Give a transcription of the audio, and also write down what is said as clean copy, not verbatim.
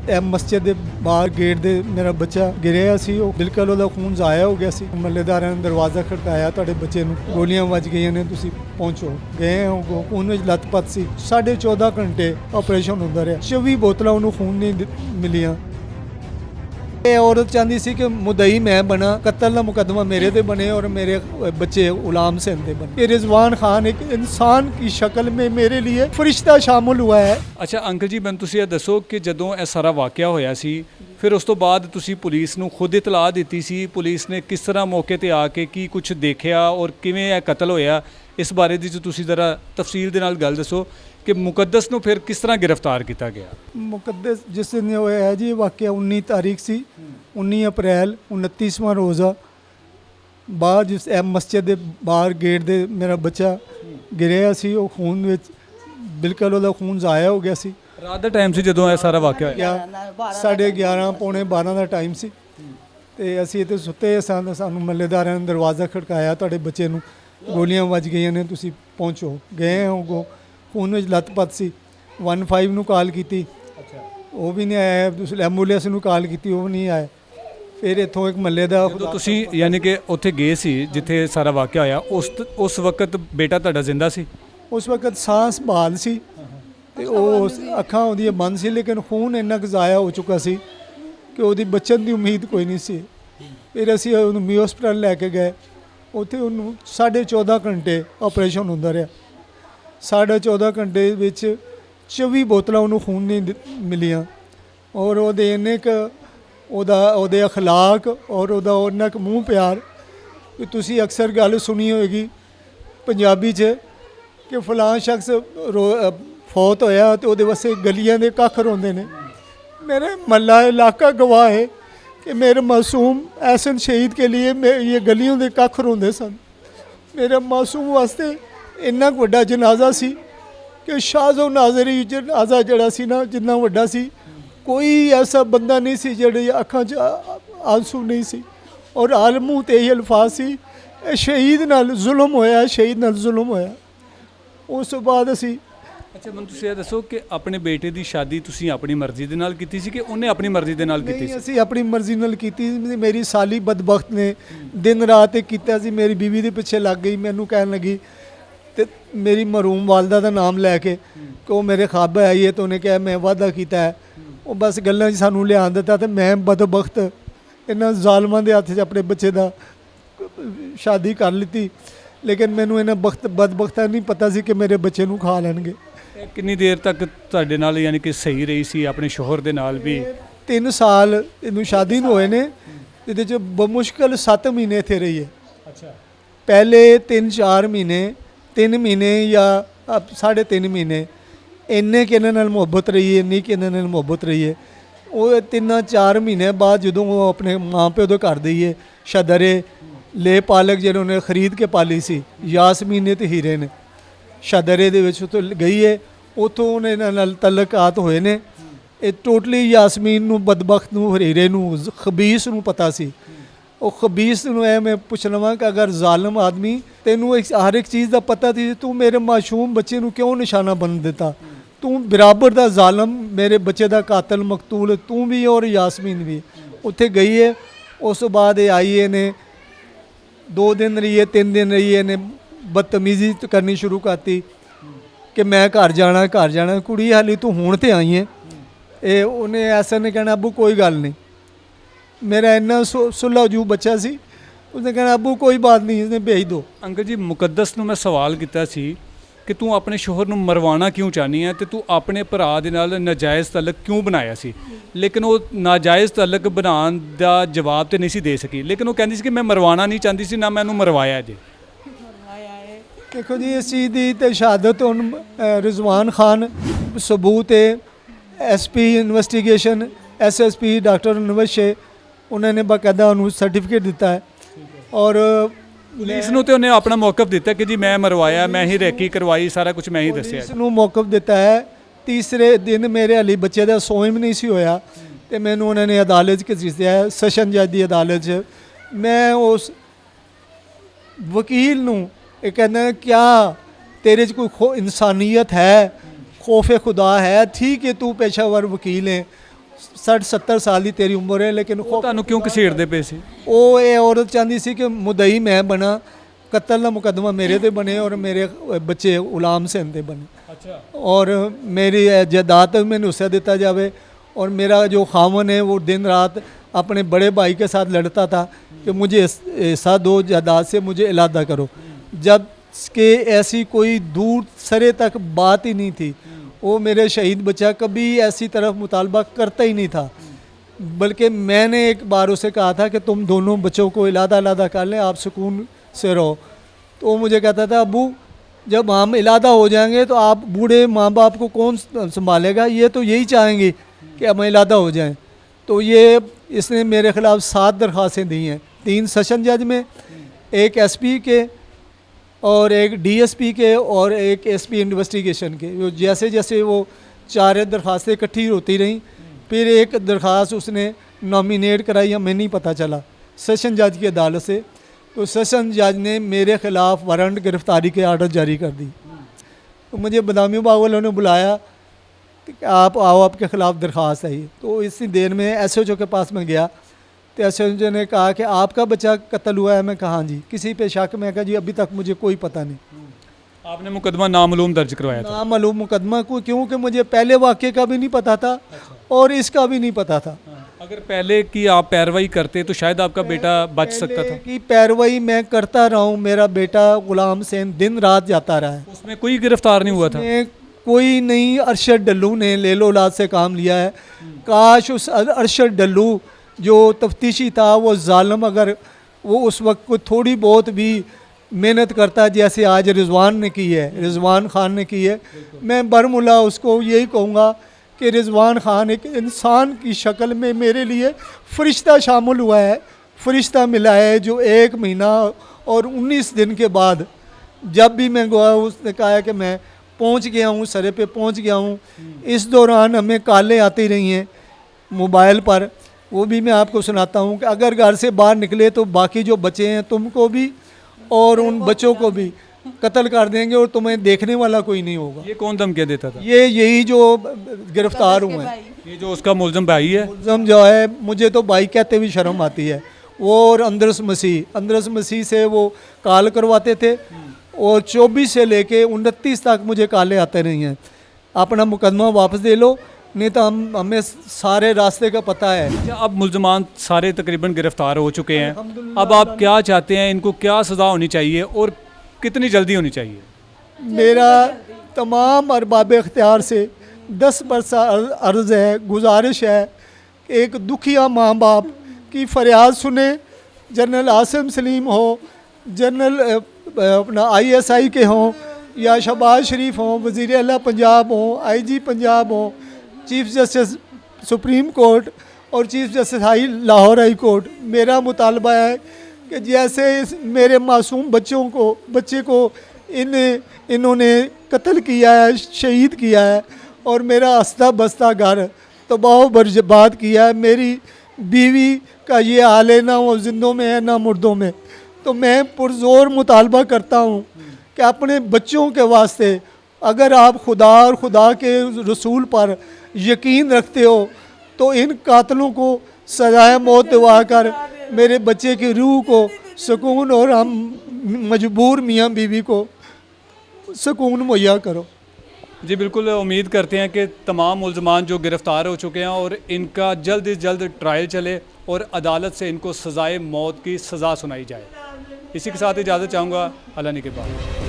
ਇਹ ਮਸਜਿਦ ਦੇ ਬਾਹਰ ਗੇਟ ਦੇ ਮੇਰਾ ਬੱਚਾ ਗਿਰਿਆ ਸੀ। ਉਹ ਬਿਲਕੁਲ ਉਹਦਾ ਖੂਨ ਜ਼ਾਇਆ ਹੋ ਗਿਆ ਸੀ। ਮਹੱਲੇਦਾਰਾਂ ਨੇ ਦਰਵਾਜ਼ਾ ਖੜਕਾਇਆ, ਤੁਹਾਡੇ ਬੱਚੇ ਨੂੰ ਗੋਲੀਆਂ ਵੱਜ ਗਈਆਂ ਨੇ, ਤੁਸੀਂ ਪਹੁੰਚੋ। ਗਏ ਉਹ ਖੂਨ ਵਿੱਚ ਲੱਤ-ਪੱਤ ਸੀ। 14.5 ਘੰਟੇ ਆਪਰੇਸ਼ਨ ਹੁੰਦਾ ਰਿਹਾ। 24 ਬੋਤਲਾਂ ਉਹਨੂੰ ਖੂਨ ਨਹੀਂ ਮਿਲੀਆਂ। ਇਹ औरत चाहती सी कि मुदई मैं बना, कत्ल का मुकदमा मेरे ते बने और मेरे बच्चे गुलाम सिंह दे बने। ये रिजवान खान एक इंसान की शक्ल में मेरे लिए फरिश्ता शामिल हुआ है। ਅੱਛਾ ਅੰਕਲ ਜੀ, ਮੈਨੂੰ ਤੁਸੀਂ ਇਹ ਦੱਸੋ ਕਿ ਜਦੋਂ ਇਹ ਸਾਰਾ ਵਾਕਿਆ ਹੋਇਆ ਸੀ, ਫਿਰ ਉਸ ਤੋਂ ਬਾਅਦ ਤੁਸੀਂ ਪੁਲਿਸ ਨੂੰ ਖੁਦ ਇਤਲਾਹ ਦਿੱਤੀ ਸੀ? ਪੁਲਿਸ ਨੇ ਕਿਸ ਤਰ੍ਹਾਂ ਮੌਕੇ ਤੇ ਆ ਕੇ ਕੀ ਕੁਝ ਦੇਖਿਆ ਔਰ ਕਿਵੇਂ ਇਹ ਕਤਲ ਹੋਇਆ, ਇਸ ਬਾਰੇ ਦੀ ਤੁਸੀਂ ਜ਼ਰਾ ਤਫਸੀਲ ਦੇ ਨਾਲ ਗੱਲ ਦੱਸੋ ਕਿ ਮੁਕੱਦਸ ਨੂੰ ਫਿਰ ਕਿਸ ਤਰ੍ਹਾਂ ਗ੍ਰਿਫਤਾਰ ਕੀਤਾ ਗਿਆ? मुकद्दस जिस दिन होया है जी वाक़या 19 तारीख सी, 19 अप्रैल 29वां रोज़ा बाहर जिस मस्जिद के बाहर गेट दे मेरा बच्चा गिरिया सी। वो खून विच बिल्कुल ਉਹਦਾ खून ਜ਼ਾਇਆ ਹੋ ਗਿਆ ਸੀ। ਰਾਤ ਦਾ ਟਾਈਮ ਸੀ ਜਦੋਂ ਇਹ ਸਾਰਾ ਵਾਕਿਆ ਹੋਇਆ? 11:30 ਪੌਣੇ 12 ਦਾ ਟਾਈਮ ਸੀ ਤੇ ਅਸੀਂ ਇੱਥੇ ਸੁੱਤੇ ਸਾਨੂੰ ਮਹੱਲੇਦਾਰਾਂ ਨੇ ਦਰਵਾਜ਼ਾ ਖੜਕਾਇਆ, ਤੁਹਾਡੇ ਬੱਚੇ ਨੂੰ ਗੋਲੀਆਂ ਵੱਜ ਗਈਆਂ ਨੇ, ਤੁਸੀਂ ਪਹੁੰਚੋ। ਗਏ ਉਹ ਖੂਨ ਵਿੱਚ ਲੱਤ-ਪੱਤ ਸੀ। 15 ਨੂੰ ਕਾਲ ਕੀਤੀ, ਉਹ ਵੀ ਨਹੀਂ ਆਇਆ। ਤੁਸੀਂ ਐਂਬੂਲੈਂਸ ਨੂੰ ਕਾਲ ਕੀਤੀ, ਉਹ ਨਹੀਂ ਆਇਆ। ਫਿਰ ਇੱਥੋਂ ਇੱਕ ਮਹੱਲੇ ਦਾ ਜਦੋਂ ਤੁਸੀਂ ਯਾਨੀ ਕਿ ਉੱਥੇ ਗਏ ਸੀ ਜਿੱਥੇ ਸਾਰਾ ਵਾਕਿਆ ਹੋਇਆ, ਉਸ ਵਕਤ ਬੇਟਾ ਤੁਹਾਡਾ ਜ਼ਿੰਦਾ ਸੀ? ਉਸ ਵਕਤ ਸਾਹ ਸੰਭਾਲ ਸੀ ਤੇ ਉਹ ਅੱਖਾਂ ਉਹਦੀਆਂ ਬੰਦ ਸੀ, ਲੇਕਿਨ ਖੂਨ ਇੰਨਾ ਕੁ ਜ਼ਾਇਆ ਹੋ ਚੁੱਕਾ ਸੀ ਕਿ ਉਹਦੀ ਬਚਣ ਦੀ ਉਮੀਦ ਕੋਈ ਨਹੀਂ ਸੀ। ਫਿਰ ਅਸੀਂ ਉਹਨੂੰ ਮੀ ਹਸਪਤਾਲ ਲੈ ਕੇ ਗਏ। ਉੱਥੇ ਉਹਨੂੰ 14.5 ਘੰਟੇ ਆਪਰੇਸ਼ਨ ਹੁੰਦਾ ਰਿਹਾ। 14.5 ਘੰਟੇ ਵਿੱਚ 24 ਬੋਤਲਾਂ ਉਹਨੂੰ ਖੂਨ ਨਹੀਂ ਮਿਲੀਆਂ ਔਰ ਉਹਦੇ ਇੰਨੇ ਕੁ ਉਹਦੇ ਅਖਲਾਕ ਔਰ ਉਹਦਾ ਉਹਨਾਂ ਕੁ ਮੂੰਹ ਪਿਆਰ ਕਿ ਤੁਸੀਂ ਅਕਸਰ ਗੱਲ ਸੁਣੀ ਹੋਏਗੀ ਪੰਜਾਬੀ 'ਚ ਕਿ ਫਲਾਂ ਸ਼ਖਸ ਫੌਤ ਹੋਇਆ ਤੇ ਉਹਦੇ ਵਾਸਤੇ ਗਲੀਆਂ ਦੇ ਕੱਖ ਰੋਂਦੇ ਨੇ। मेरे मल्ला इलाका गवाह है कि मेरे मासूम एहसन शहीद के लिए ये गलियों के कख रोंदे सन। मेरे मासूम वास्ते इन्ना वड्डा जनाजा सी कि शाहजो नाजरी जनाजा जड़ा सी ना जिन्ना वड्डा सी, कोई ऐसा बंदा नहीं सी जेड़े अखां च आंसू नहीं सी। और आलमू ते यही अल्फाज सी, शहीद नाल जुल्म होया, शहीद नाल जुल्म होया। उस तो बाद असी ਅੱਛਾ ਮੈਨੂੰ ਤੁਸੀਂ ਇਹ ਦੱਸੋ ਕਿ ਆਪਣੇ ਬੇਟੇ ਦੀ ਸ਼ਾਦੀ ਤੁਸੀਂ ਆਪਣੀ ਮਰਜ਼ੀ ਦੇ ਨਾਲ ਕੀਤੀ ਸੀ ਕਿ ਉਹਨੇ ਆਪਣੀ ਮਰਜ਼ੀ ਦੇ ਨਾਲ ਕੀਤੀ ਸੀ? ਅਸੀਂ ਆਪਣੀ ਮਰਜ਼ੀ ਨਾਲ ਕੀਤੀ। ਮੇਰੀ ਸਾਲੀ ਬਦਬਖਤ ਨੇ ਦਿਨ ਰਾਤ ਇੱਕ ਕੀਤਾ ਸੀ। ਮੇਰੀ ਬੀਵੀ ਦੇ ਪਿੱਛੇ ਲੱਗ ਗਈ, ਮੈਨੂੰ ਕਹਿਣ ਲੱਗੀ ਤੇ ਮੇਰੀ ਮਰਹੂਮ ਵਾਲਦਾ ਦਾ ਨਾਮ ਲੈ ਕੇ ਕਿ ਉਹ ਮੇਰੇ ਖਾਬ ਆਈ ਹੈ ਤੇ ਉਹਨੇ ਕਿਹਾ ਮੈਂ ਵਾਅਦਾ ਕੀਤਾ ਹੈ। ਉਹ ਬਸ ਗੱਲਾਂ 'ਚ ਸਾਨੂੰ ਲਿਆਉਣ ਦਿੱਤਾ ਤੇ ਮੈਂ ਬਦਬਖਤ ਇਹਨਾਂ ਜ਼ਾਲਮਾਂ ਦੇ ਹੱਥ 'ਚ ਆਪਣੇ ਬੱਚੇ ਦਾ ਸ਼ਾਦੀ ਕਰ ਲਿੱਤੀ। ਲੇਕਿਨ ਮੈਨੂੰ ਇਹਨਾਂ ਬਦਬਖਤਾਂ ਨਹੀਂ ਪਤਾ ਸੀ ਕਿ ਮੇਰੇ ਬੱਚੇ ਨੂੰ ਖਾ ਲੈਣਗੇ। ਕਿੰਨੀ ਦੇਰ ਤੱਕ ਤੁਹਾਡੇ ਨਾਲ ਯਾਨੀ ਕਿ ਸਹੀ ਰਹੀ ਸੀ ਆਪਣੇ ਸ਼ੋਹਰ ਦੇ ਨਾਲ ਵੀ? 3 ਸਾਲ ਇਹਨੂੰ ਸ਼ਾਦੀ ਨੂੰ ਹੋਏ ਨੇ, ਇਹਦੇ 'ਚ ਬਮੁਸ਼ਕਿਲ 7 ਮਹੀਨੇ ਇੱਥੇ ਰਹੀ ਹੈ। ਅੱਛਾ, ਪਹਿਲੇ 3-4 ਮਹੀਨੇ 3 ਮਹੀਨੇ ਜਾਂ 3.5 ਮਹੀਨੇ ਇੰਨੇ ਕਿ ਇਹਨਾਂ ਨਾਲ ਮੁਹੱਬਤ ਰਹੀ ਹੈ, ਇੰਨੀ ਕਿ ਇਹਨਾਂ ਨਾਲ ਮੁਹੱਬਤ ਰਹੀ ਹੈ। ਉਹ 3-4 ਮਹੀਨੇ ਬਾਅਦ ਜਦੋਂ ਉਹ ਆਪਣੇ ਮਾਂ ਪਿਓ ਦੇ ਘਰ ਦੀ ਹੈ ਸ਼ਦਰੇ ਲੈ ਪਾਲਕ ਜਿਹੜੇ ਉਹਨੇ ਖਰੀਦ ਕੇ ਪਾਲੀ ਸੀ, ਯਾਸਮੀਨ ਨੇ ਤੇ ਹੀਰੇ ਨੇ, ਸ਼ਦਰੇ ਦੇ ਵਿੱਚ ਉੱਥੋਂ ਗਈ ਹੈ। ਉੱਥੋਂ ਉਹਨੇ ਇਹਨਾਂ ਨਾਲ ਤਲਕਾਤ ਹੋਏ ਨੇ। ਇਹ ਟੋਟਲੀ ਯਾਸਮੀਨ ਨੂੰ, ਬਦਬਖਤ ਨੂੰ, ਹੀਰੇ ਨੂੰ, ਖਬੀਸ ਨੂੰ ਪਤਾ ਸੀ। ਉਹ ਖਬੀਸ ਨੂੰ ਐ ਮੈਂ ਪੁੱਛ ਲਵਾਂ ਕਿ ਅਗਰ ਜ਼ਾਲਮ ਆਦਮੀ ਤੈਨੂੰ ਹਰ ਇੱਕ ਚੀਜ਼ ਦਾ ਪਤਾ ਸੀ, ਤੂੰ ਮੇਰੇ ਮਾਸੂਮ ਬੱਚੇ ਨੂੰ ਕਿਉਂ ਨਿਸ਼ਾਨਾ ਬਣ ਦਿੱਤਾ? ਤੂੰ ਬਰਾਬਰ ਦਾ ਜ਼ਾਲਮ, ਮੇਰੇ ਬੱਚੇ ਦਾ ਕਾਤਲ ਮਕਤੂਲ ਤੂੰ ਵੀ ਔਰ ਯਾਸਮੀਨ ਵੀ। ਉੱਥੇ ਗਈ ਹੈ। ਉਸ ਤੋਂ ਬਾਅਦ ਇਹ ਆਈ ਹੈ ਨੇ 2 ਦਿਨ ਰਹੀ ਹੈ, 3 ਦਿਨ ਰਹੀ ਹੈ ਨੇ ਬਦਤਮੀਜ਼ੀ ਕਰਨੀ ਸ਼ੁਰੂ ਕਰਤੀ ਕਿ ਮੈਂ ਘਰ ਜਾਣਾ। ਕੁੜੀ ਹਾਲੀ ਤੂੰ ਹੁਣ ਤੇ ਆਈ ਹੈ। ਇਹ ਉਹਨੇ ਐਸਾ ਨਹੀਂ ਕਹਿਣਾ ਅੱਬੂ ਕੋਈ ਗੱਲ ਨਹੀਂ। ਮੇਰਾ ਇੰਨਾ ਸੁਲਝੂ ਬੱਚਾ ਸੀ, ਉਸਨੇ ਕਹਿਣਾ ਅੱਬੂ ਕੋਈ ਬਾਤ ਨਹੀਂ, ਇਸਨੇ ਭੇਜ ਦੋ। ਅੰਕਲ ਜੀ, ਮੁਕੱਦਸ ਨੂੰ ਮੈਂ ਸਵਾਲ ਕੀਤਾ ਸੀ ਕਿ ਤੂੰ ਆਪਣੇ ਸ਼ੋਹਰ ਨੂੰ ਮਰਵਾਉਣਾ ਕਿਉਂ ਚਾਹਨੀ ਹੈ ਤੇ ਤੂੰ ਆਪਣੇ ਭਰਾ ਦੇ ਨਾਲ ਨਾਜਾਇਜ਼ ਤਾਲੁਕ ਕਿਉਂ ਬਣਾਇਆ ਸੀ? ਲੇਕਿਨ ਉਹ ਨਾਜਾਇਜ਼ ਤਾਲੁਕ ਬਣਾਉਣ ਦਾ ਜਵਾਬ ਤੇ ਨਹੀਂ ਸੀ ਦੇ ਸਕੀ। ਲੇਕਿਨ ਉਹ ਕਹਿੰਦੀ ਸੀ ਕਿ ਮੈਂ ਮਰਵਾਉਣਾ ਨਹੀਂ ਚਾਹੁੰਦੀ ਸੀ, ਨਾ ਮੈਂ ਉਹਨੂੰ ਮਰਵਾਇਆ ਜੀ। देखो जी इस चीज़ की तो शहादत हूँ रिजवान खान सबूत है। SP इन्वेस्टिगेशन SSP डॉक्टर नवशे उन्होंने बाकायदा उन्होंने सर्टिफिकेट दिता है और ਪੁਲਿਸ ਨੂੰ ਤੇ ਉਹਨੇ ਆਪਣਾ ਮੌਕਫ ਦਿੱਤਾ ਕਿ ਜੀ ਮੈਂ ਮਰਵਾਇਆ, ਮੈਂ ਹੀ ਰੈਕੀ ਕਰਵਾਈ, ਸਾਰਾ ਕੁਝ ਮੈਂ ਹੀ ਦੱਸਿਆ। ਪੁਲਿਸ ਨੂੰ ਮੌਕਫ ਦਿੱਤਾ ਹੈ। ਤੀਸਰੇ ਦਿਨ ਮੇਰੇ ਅਲੀ ਬੱਚੇ ਦਾ ਸੋਇਮ ਨਹੀਂ ਸੀ ਹੋਇਆ ਤੇ ਮੈਨੂੰ ਉਹਨਾਂ ਨੇ ਅਦਾਲਤ 'ਚ ਘਸੀਟਿਆ, ਸੈਸ਼ਨ ਜੱਜ ਦੀ ਅਦਾਲਤ 'ਚ। ਮੈਂ ਉਸ ਵਕੀਲ ਨੂੰ ਇਹ ਕਹਿੰਦਾ ਕਿਆ तेरे च कोई इंसानियत है, खौफ खुदा है? ठीक है तू पेशावर वकील है 60-70 ਸਾਲ ਦੀ ਤੇਰੀ ਉਮਰ ਹੈ ਲੇਕਿਨ ਉਹ ਤੁਹਾਨੂੰ ਕਿਉਂ ਘਸੀੜਦੇ ਪਏ ਸੀ? ਉਹ ਇਹ ਔਰਤ ਚਾਹੁੰਦੀ ਸੀ ਕਿ ਮੁਦਈ ਮੈਂ ਬਣਾ, ਕਤਲ ਦਾ ਮੁਕੱਦਮਾ ਮੇਰੇ ਤੇ ਬਣੇ ਔਰ ਮੇਰੇ ਬੱਚੇ ਗੁਲਾਮ ਸਿੰਘ ਤੇ ਬਣੇ ਅੱਛਾ। और मेरी जायदाद में हिस्सा देता जावे। और मेरा जो खामन है वो दिन रात अपने बड़े भाई के साथ लड़ता था कि मुझे हिस्सा दो जायदाद से, मुझे इलादा करो, जब कि ऐसी कोई दूर सरे तक बात ही नहीं थी। वो मेरे शहीद बच्चा कभी ऐसी तरफ मुतालबा करता ही नहीं था, बल्कि मैंने एक बार उसे कहा था कि तुम दोनों बच्चों को इलादा इलादा कर लें, आप सुकून से रहो। तो वो मुझे कहता था अबू जब हम इलादा हो जाएंगे तो आप बूढ़े माँ बाप को कौन संभालेगा, ये तो यही चाहेंगे कि हम इलादा हो जाएं। तो ये इसने मेरे ख़िलाफ़ 7 दरख्वास्तें दी हैं, 3 सेशन जज में, एक एसपी के और एक डीएसपी के और एक एसपी इन्वेस्टिगेशन के। जैसे जैसे वो 4 दरख्वास्तें इकट्ठी होती रहीं, फिर एक दरख्वास्त उसने नॉमिनेट कराई, हमें नहीं पता चला, सेशन जज की अदालत से। तो सेशन जज ने मेरे ख़िलाफ़ वारंट गिरफ़्तारी के आर्डर जारी कर दी। तो मुझे बदामी बाग वालों ने बुलाया कि आप आओ, आपके ख़िलाफ़ दरख्वास्त है। तो इसी देर में एसएचओ के पास मैं गया तो एसएचओ ने कहा कि आपका बच्चा कत्ल हुआ है। मैं कहा हाँ जी, किसी पे शक? मैं कहा जी अभी तक मुझे कोई पता नहीं। आपने मुकदमा नामालूम दर्ज करवाया था? नामालूम मुकदमा को, क्योंकि मुझे पहले वाक़े का भी नहीं पता था और इसका भी नहीं पता था। अगर पहले की आप पैरवाई करते तो शायद आपका बेटा बच सकता था। कि पैरवाई मैं करता रहा हूँ, मेरा बेटा गुलाम हुसैन दिन रात जाता रहा है, उसमें कोई गिरफ्तार नहीं हुआ था? कोई नहीं। अरशद डल्लू ने लेलो लाद से काम लिया है। काश उस अरशद डल्लू जो तफ्तीशी था वो जालिम, अगर वो उस वक्त को थोड़ी बहुत भी मेहनत करता जैसे आज रिजवान ने की है, रिजवान खान ने की है। मैं बरमुला उसको यही कहूँगा कि रिजवान खान एक इंसान की शक्ल में मेरे लिए फ़रिश्ता शामिल हुआ है, फ़रिश्ता मिला है, जो 1 महीना और 19 दिन के बाद जब भी मैं गया उसने कहा कि मैं पहुंच गया हूं, सरे पे पहुंच गया हूं। इस दौरान हमें कॉलें आती रही हैं मोबाइल पर, वो भी मैं आपको सुनाता हूं कि अगर घर से बाहर निकले तो बाकी जो बच्चे हैं तुमको भी और उन बच्चों को भी कत्ल कर देंगे और तुम्हें देखने वाला कोई नहीं होगा। ये कौन धमकियाँ देता था? ये यही जो गिरफ्तार हुए हैं, ये जो उसका मुलजम भाई है। मुलजम जो है, मुझे तो भाई कहते भी शर्म आती है, वो और अंदरस मसीह से वो कॉल करवाते थे और 24 से लेके 29 तक मुझे कॉलें आते रही हैं, अपना मुकदमा वापस दे लो नहीं तो हमें सारे रास्ते का पता है। अब मुलजमान सारे तकरीबन गिरफ्तार हो चुके हैं, अब आप क्या चाहते हैं, इनको क्या सज़ा होनी चाहिए और कितनी जल्दी होनी चाहिए? मेरा तमाम अरबाब इख्तियार से 10 बरसा अर्ज़ है, गुजारिश है, एक दुखिया माँ बाप की फरियाद सुने। जनरल आसिम सलीम हो, जनरल अपना ISI के हों या शहबाज शरीफ हों, वज़ीर आला पंजाब हों, IG पंजाब हों, चीफ जस्टिस सुप्रीम कोर्ट और chief justice Lahore high court, मेरा मुतालबा है कि जैसे मेरे मासूम बच्चे को इन्होंने कत्ल किया है, शहीद किया है और मेरा हंसता बसता घर तबाह बर्बाद किया है, मेरी बीवी का ये हाल है, ना वो जिंदों में है ना मुर्दों में। तो मैं पुरजोर मुतालबा करता हूँ कि अपने बच्चों के वास्ते अगर आप खुदा और खुदा के रसूल पर यकीन रखते हो तो इन कातलों को सजाए मौत दिवा कर मेरे बच्चे की रूह को सुकून और हम मजबूर मियाँ बीवी को सुकून मुहैया करो। जी बिल्कुल, उम्मीद करते हैं कि तमाम मुलजमान जो गिरफ़्तार हो चुके हैं और इनका जल्द से जल्द ट्रायल चले और अदालत से इनको सज़ाए मौत की सज़ा सुनाई जाए। इसी के साथ इजाज़त चाहूँगा। अल्लाह ने के बाद।